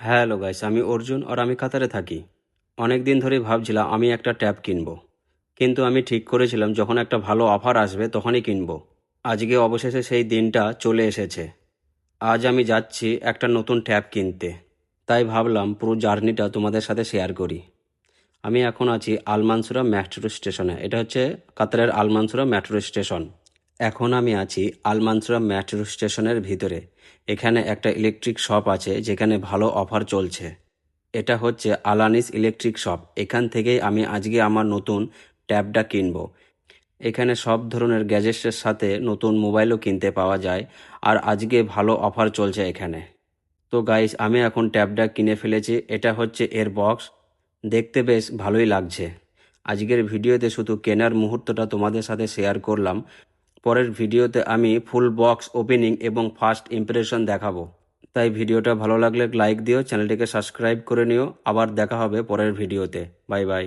Hello guys, আমি অর্জুন আর আমি কাতারে থাকি। অনেক দিন ধরেই ভাবছিলাম আমি একটা ট্যাব কিনবো, কিন্তু আমি ঠিক করেছিলাম যখন একটা ভালো অফার আসবে তখনই কিনবো। আজকে অবশেষে সেই দিনটা চলে এসেছে। আজ আমি যাচ্ছি একটা নতুন ট্যাব কিনতে, তাই ভাবলাম পুরো জার্নিটা তোমাদের সাথে শেয়ার করি। আমি এখন আছি আলমানসুরা মেট্রো স্টেশনে। এটা হচ্ছে কাতারের আলমানসুরা মেট্রো স্টেশন। এখন আমি আছি আলমানসুরা মেট্রো স্টেশনের ভিতরে। এখানে একটা ইলেকট্রিক শপ আছে যেখানে ভালো অফার চলছে। এটা হচ্ছে আলানিস ইলেকট্রিক শপ। এখান থেকেই আমি আজকে আমার নতুন ট্যাবটা কিনবো। এখানে সব ধরনের গ্যাজেটসের সাথে নতুন মোবাইলও কিনতে পাওয়া যায়, আর আজকে ভালো অফার চলছে এখানে। তো গাইস, আমি এখন ট্যাবটা কিনে ফেলেছি। এটা হচ্ছে এর বক্স। দেখতে বেশ ভালোই লাগছে। আজকের ভিডিওতে শুধু কেনার মুহূর্তটা তোমাদের সাথে শেয়ার করলাম। পরের ভিডিওতে আমি ফুল বক্স ওপেনিং এবং ফার্স্ট ইমপ্রেশন দেখাবো। তাই ভিডিওটা ভালো লাগলে লাইক দিও, চ্যানেলটিকে সাবস্ক্রাইব করে নিও। আবার দেখা হবে পরের ভিডিওতে। Bye bye.